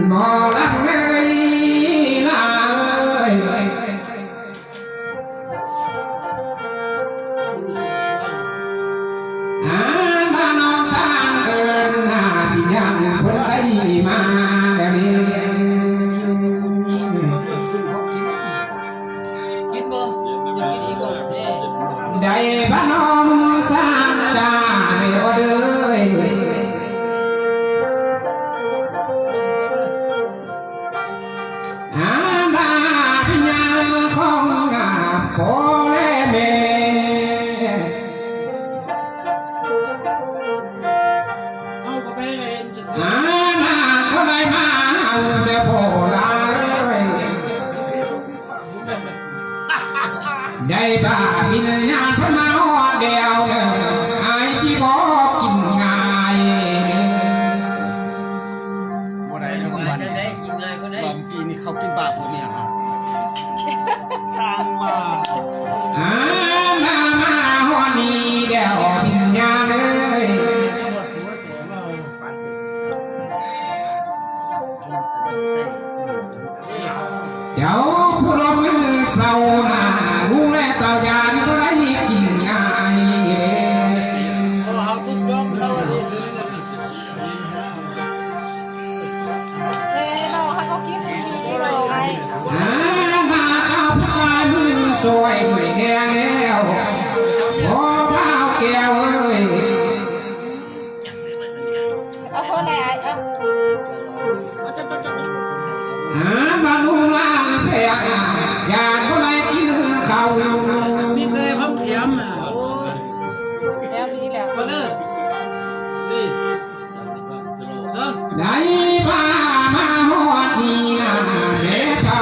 หมอลำเลยลาเลยบ้านน้องสร้างเกินหน้าที่ยามคนไทยมาแบบนี้ได้บ้านน้องสร้างจ่าในออเดอร์บาพิญญาของพ่อและแม่มาเขาได้มาเอาเดี๋ยวพ่อลาเลยได้บาพิญญาเขามาหอดเดียวไอ้ที่บอกกินง่ายบ่ได้แล้วบางวันบางทีนี่เขากินปากผมเนี่ยครับสร้างมามาหอดนี้เดียวพิญญาเลยเจ้าผู้ลงมือเศร้าหน้าหูและเต่ายานก็ได้กินง่ายเขาทุบยกเศร้าเลยเขาก็คิดดีเลยมาเจ้าผู้ชายมือสวยไม่แดงแล้วโอ้เท้าแก้วเอ้ยเอาคนไหนมาดูล่างแพงอยากก็ได้กินข้าวมีเคยพังเทียมอ่ะแล้วดีแล้วมาเลยนี่ได้พามาหอดนี่นะแม่เขา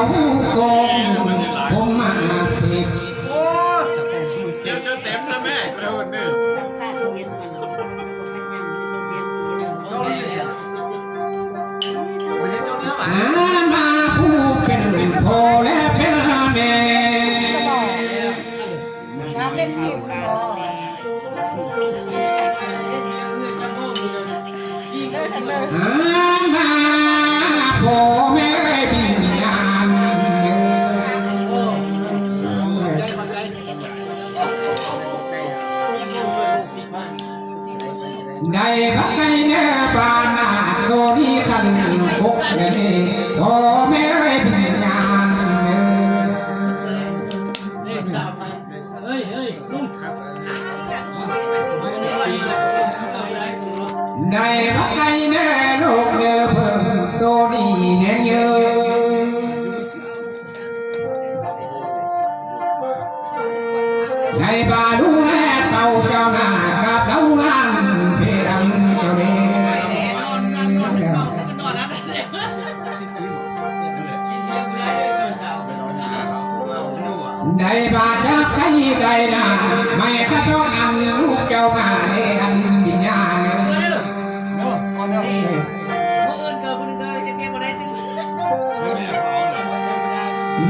โกงผมมาเก็บโอ้เดี๋ยวจะเต็มแล้วแม่เร็วนี่สักษาเรียนมันคนพยายามเรียนมาผู้เป็นโพและเป็นแม่มาเป็นสิวมาพ่อแม่พิญญาได้พักไก่เนื้อบานโตที่ขันกกเลยพ่อแม่พิญญาได้พักไก่เนื้อลูกเนื้อเพิ่มโตดีแห่งเยอะในบาดูแลเต่าเจ้าหน้ากับเต่าล้านเพดังเจ้าเด้ได้บาจับใครได้นะไม่ข้าจ้องนำลูกเจ้ามาในอันวิญญาณ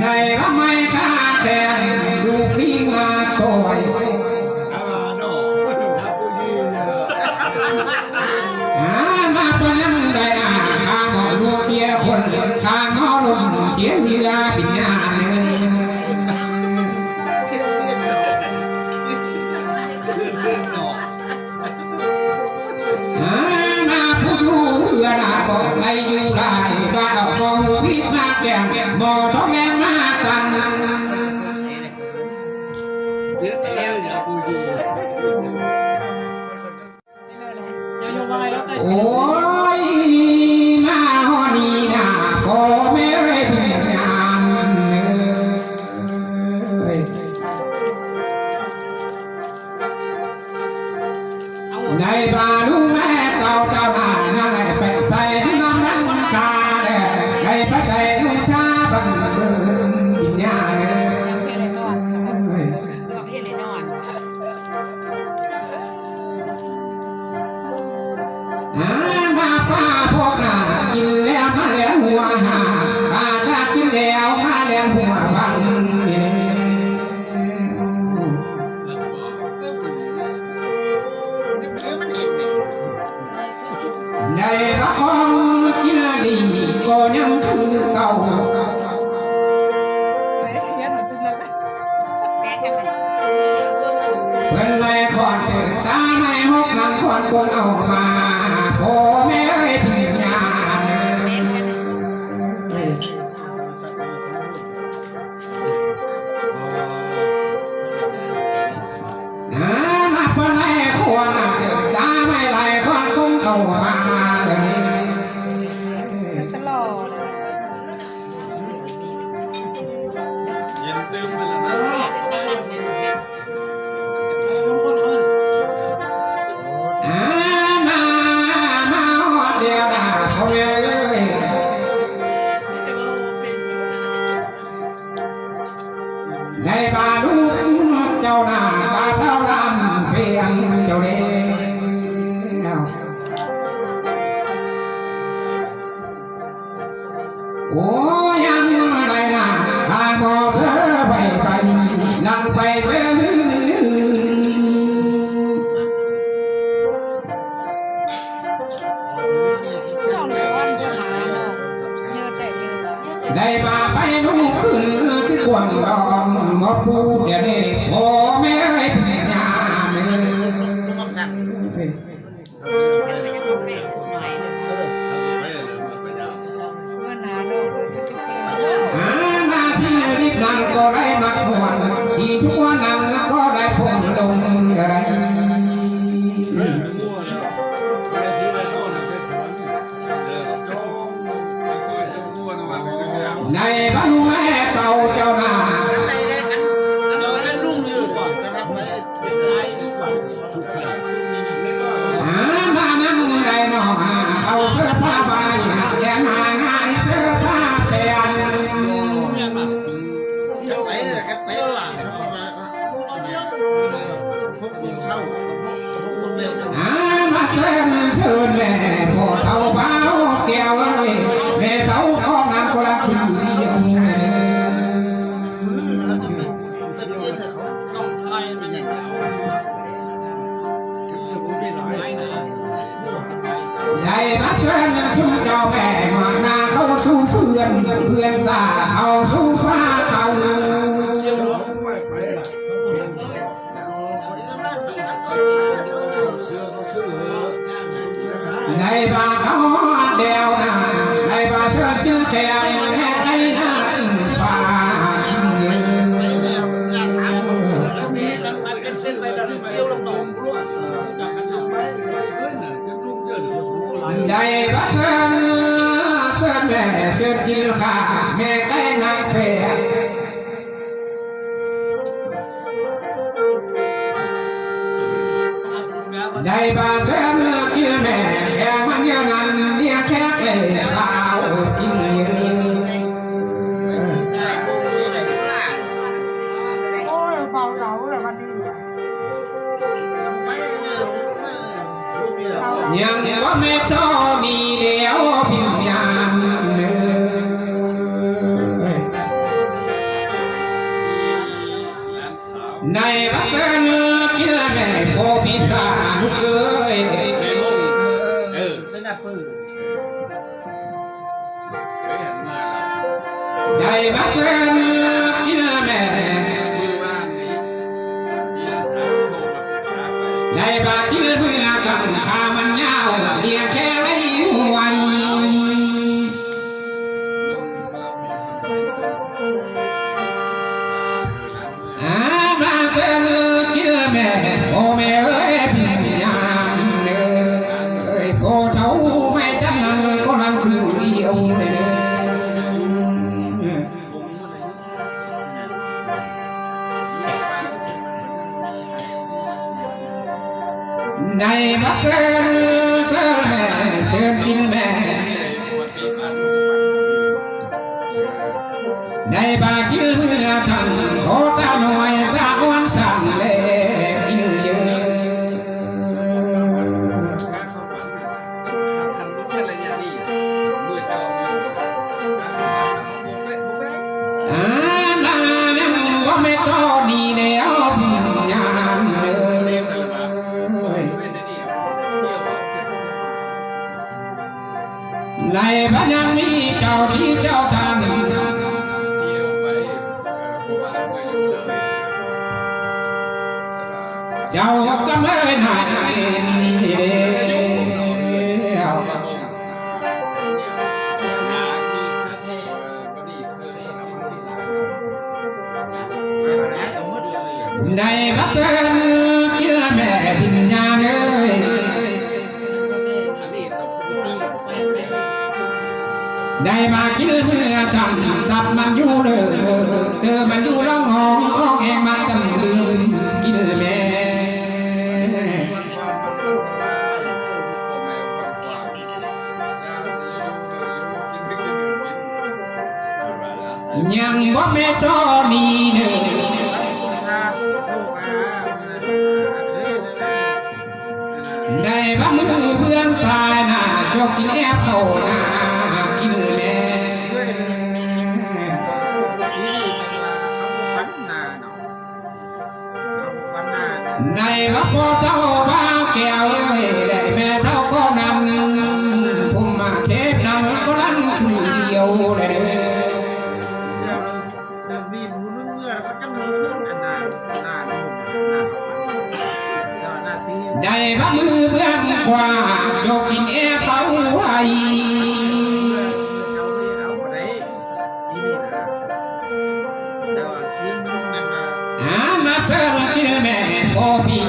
ในว่าไม่ข้าแทนลูกขี้งาโตยมาตัวนั้นได้ข้าหมอลูกเสียคนข้าหมอลมเสียเสียปิญญามาผู้ดูเหือดาก็ไล่อยู่ได้บ้าดอกก็วิทนาแก่บ่อท้องแดงมากันโอ้ยมาหอนี่นะพ่อแม่พิญญาในบาลูแม่เต่าเจ้าหน้านั่งไปใส่น้ำรังชาในพระใจลูกชาบังเอิญพิญญามาป้าพวกน่ะกินแล้วมาเลี้ยงหัวหาป้าจะกินแล้วมาเลี้ยงหัวบังได้ประคองกินดี ไม่หกนั่งก่อนกงเอามาพ่อแม่เอ้ยพี่ยานับไปไหนควรจะจ้าไม่ไหลก่อนกงเอามาตลอดเลย เย็นเติมไปแล้วนะ มาเดียวดาเขาเลยในบ้านลูกเจ้าหน้าตาเท่าดำเพียงเจ้าเดียวโอ้ยังไรนะทางบ่เสือไปนั่งไปเสือได้มาไปนุ่งขึ้นที่กวางดองงอปูเดี๋ยวนี้โอ้แม่ไอ้พี่ยาเนื้นาชีริบนั่งก็ได้มักหวนขี่ทั่วนั่งก็ได้พงลงอะไรในบ้านแม่เก่าเจ้าหน้าบ้านนั่งได้นอเขาเสื้อผ้าใบแดงง่ายเสื้อผ้าเปลี่ยนมาเชิญเชิญแม่พ่อเท่าเบาแก้วเอ้ยแม่เท่าท้องน้ำคนละคืนเดียวได้มาเชิญสู้เจ้าแม่มาหน้าเขาสู้เพื่อนตาเขาสู้ฟ้าเขาในบ้านเขาเดียวนะในบ้านเชื่อเชื่อแค่แค่ไอ้นั่นฟ้าได้บ้านเชื่อเชื่อแม่เชื่อจิลขาแม่ไอ้นั่นเพียได้บ้านเชื่อกินแม่แค่มันเดียวนั้นเดียวแค่ไอ้สาวกินยังว่าไม่ชอบมีเดียวพิมยามในวัดเสนกินแม่โพพิสาลูกเอ้ยในวัดเสนกินแม่ในบากิลเมื่อกันขามันยาวเดียแค่ไรห่วยบาเชลกิลแม่โอแม่เอ้ยพี่ยามเอ้ยโกเจ้าไม่จำนั่งก็นั่งคือเดียวในบัดเชิญเชิญแม่เชิญกินแม่ในบากิลเมื่อทันขอตาหน่อยตาวันสั่งเล่กินเยอะนายังว่าไม่ต่อดีแล้วยามเลยในพระยังมีเจ้าที่เจ้าทาง เจ้ากำเลยหายได้มาเชิญกินแม่ดินยาเลยได้มากินเมื่อทำตับมันอยู่เลยเธอมันอยู่ร้องงองเองมาจำลืมกินแม่ยังบ่แม่จอดีเด้อได้บ้ามือเพื่อนสายหน้าจกกินแอบเข้าหน้ากินแม่ในวัดพ่อเจ้าบ้าแก้วได้แม่เท่าก็นำผมมาเทศนำก็ลั่นคือเดียวเลยได้บ้ามือเพื่อนขวาจกกินแอบเข้าไว้มาเชิญกินแม่พ่อพี่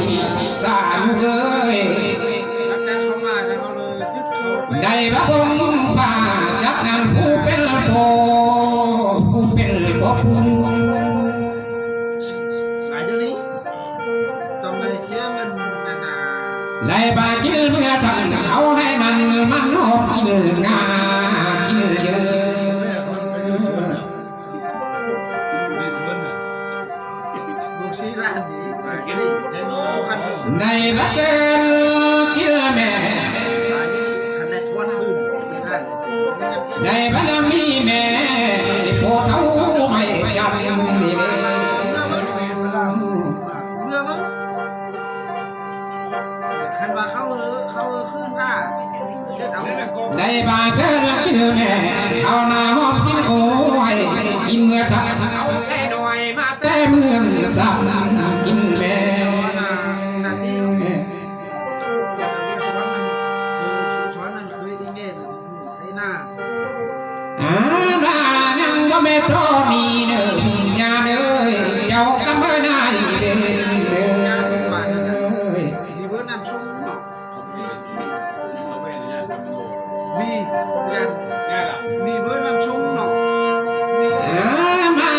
สาลูกเอ้ยได้บ้าบงผ่าจักนางผู้เป็นพ่อผู้เป็นพ่อผู้ได้บ้ากินเมื่อทำเขาให้มันหอมกินงากินเยอะในรักเจนกินแม่ในบ้านมีแม่พวกเขาไม่จำดีเลยในบ้านเจนกินแม่เขาหน้าหอมกินโอ้ยกินเมื่อทักเอาได้หน่อยมาแต่เมืองสับกินแม่ยังก็ไม่ทอดีเด้อยาเด้อเจ้าก็ไม่ได้เด้อมีเบอร์น้ำชุ่มเนาะมา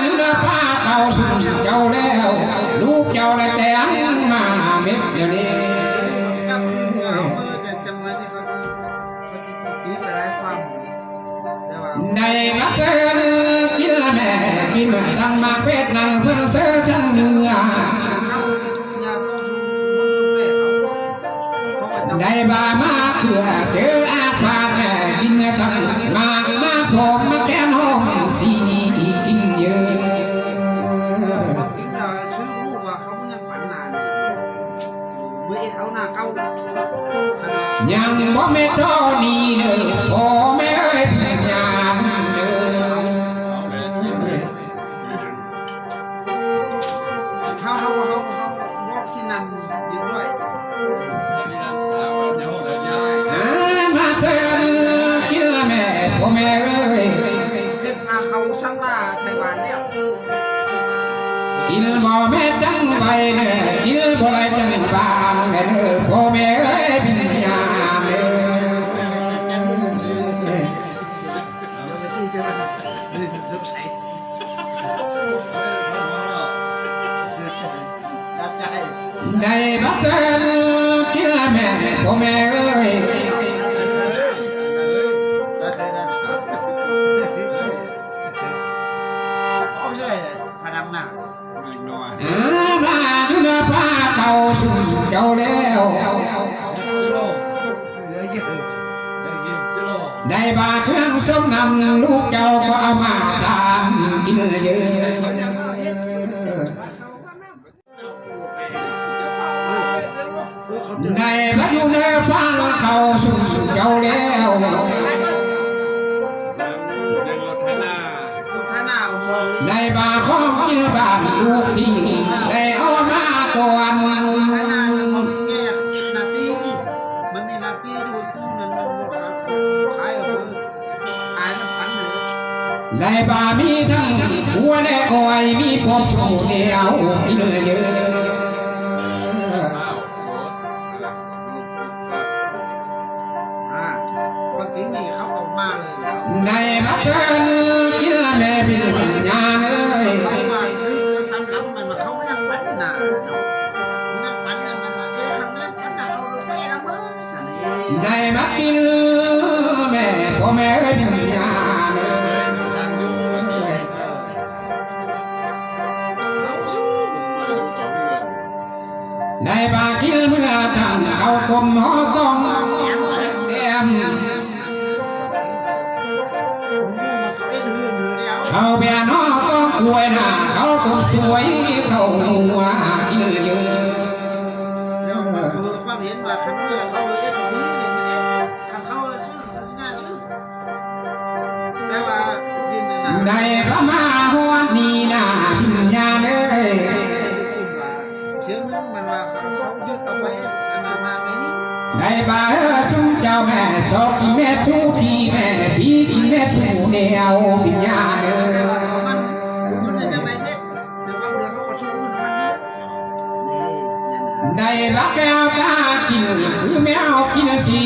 อยู่ในป่าเขาสุดเจ้าแล้วลูกเจ้าได้แต่งมาเม็ดเดียวนี้ก็คือเอาเบอร์กันจังไว้ที่เขาตีไปได้ความในรักเชิญกินแม่กินตั้งมาเป็ดนั่งเพื่อเสือชั้นเนื้อได้บามาเขื่อเชื่ออาภาแม่กินทำมาผมมาแค่ห้องสีกินเยอะกินซื้อผู้ว่าเขาไม่ยังฝันนานเมื่อเอาหน้าเก้ายังบ่แม่ทอดีเด้อพ่อแม่เอ้ยยามเด้อเขาบอกที่นำยินด้วยมาเชิญกินแม่พ่อแม่เอ้ยเด็กมาเขาช่างหน้าไต้หวันเนี่ยกินบ่แม่จังไปเด้อกินบ่ไรจังบางเด้อพ่อแม่เอ้ยเป็นยามเด้อได้รับเชิญกินแม่พ่อแม่เอ้ยปลาอยู่ในปลาเขาสู่เจ้าแล้วได้บาเครื่องส้มนำลูกเจ้าก็เอามาทานกินเยอะได้บัดอยู่ในปลาเขาสู่เจ้าแล้วได้บาของกินบ้านลูกที่ได้เอามาตัว ได้บามีทั้งหัวและคอยมีพบโชว์เดียวกินเลยเยอะคนจริงนี่เขาออกมาเลยแล้ว ได้มาเชิญกินละแม่บินญาเอ้ย ไปมาซื้อทำรับมันมาเขาไม่ยังปันหนานั่งปันกันมันมาครั้งแรกปันหนาเราไปละเมื่อสันนี้ ได้มากินแม่พ่อแม่บินญาเอ้ยได้มากินเมื่อฉันเขาต้มหอต้องแอมเขาเบียนหอต้องกล้วยนะเขาต้มสวยเขาหัวกินเยอะ เดี๋ยวมันคือความเห็นว่าครั้งเมื่อเขาเอ็ดนี้เนี่ยทำเขาชื่อน่าชื่อแต่ว่าดินน่ะ ได้พระมาหัวนี่นะบินญาเอ้ย เชื่อมันว่าเขายึดเอาไว้นาไม่นี่ ได้บาสุนเจ้าแม่สอบที่แม่ชูที่แม่พี่กินแม่ชูแนวบินญาเอ้ แต่ ย ว่าตอนนั้นมันจะยังไงเนี่ยเดี๋ยวบางเดือนเขาก็ชูมันมันนี่นี่นะ ได้รักแก้วตากินคือแมวกินสิ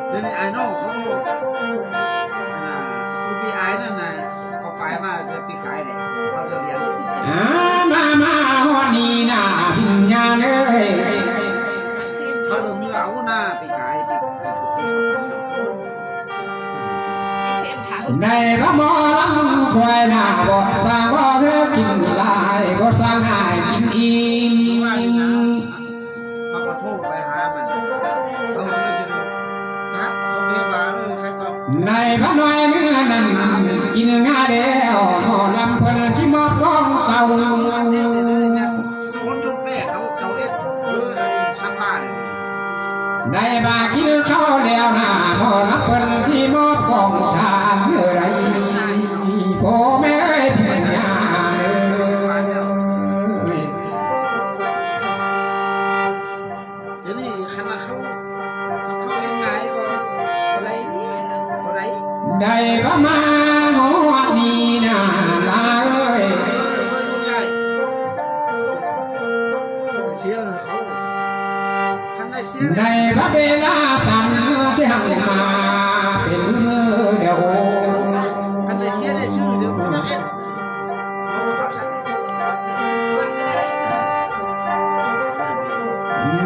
เดี๋ยวนี้ไอ้น้องเขาคือพี่ไอ้นั่นน่ะเขาขายมาจะปีขายเลยเขาจะเรียน มาหัวนี่นะบินญาเอ้ย เขาลงมือเอาหน้าปีขายปี เข้มขาว ได้พระหมอลำควายหน้าบ่สร้างบ่เธอกินหลายบ่สร้างหายกินอีก ว่าอยู่นะเขาก็โทรไปหามันเขาเลยจะดูครับตรงนี้มาเลยใครก็ ในพระน้อยเนื้อนั้นกินง่ายเดียวหอลำเพิ่นที่มอกองเต่า คนจนแม่เขาเอ็ดสัมภาษณ์ ได้บากินข้าวแล้วหน้าหอลำเพิ่นที่มอกองทานเมื่อไรพ่อแม่เพียงยาเอ้ย เดี๋ยวนี้ขณะเขาเอ็นไงก็อะไรนี่อะไร ได้พระมาหัวนี่นาลาเอ้ย ไม่รู้ใหญ่เสียเขาท่านได้เสีย ได้พระเวลาสั่นที่หันมาเป็นมือเดียว ท่านได้เสียได้ชื่อเดี๋ยวผมจะเอ็น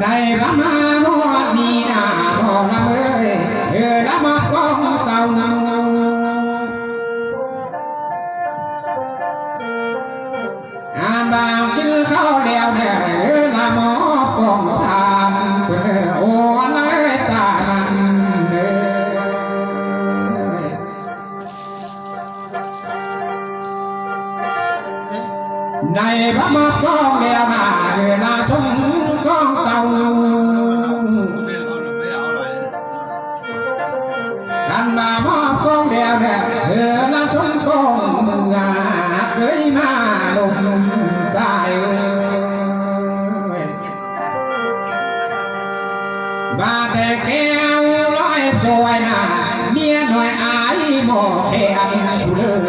ได้พระมาหัวนี่นาพอละเมื่อยละมากองเต่าอ่านบางกินข้าวเดียวเดียวละหมอกองชามโอ้ละตามันได้พระมากองเดียวมาละชมกองเต่ากันมามอบกองเดียวเดียวละชมกองมือเคยมาลงสายบาแต่แก้วร้อยสวยนะเมียหน่อยอายหมอแขนอยู่เลย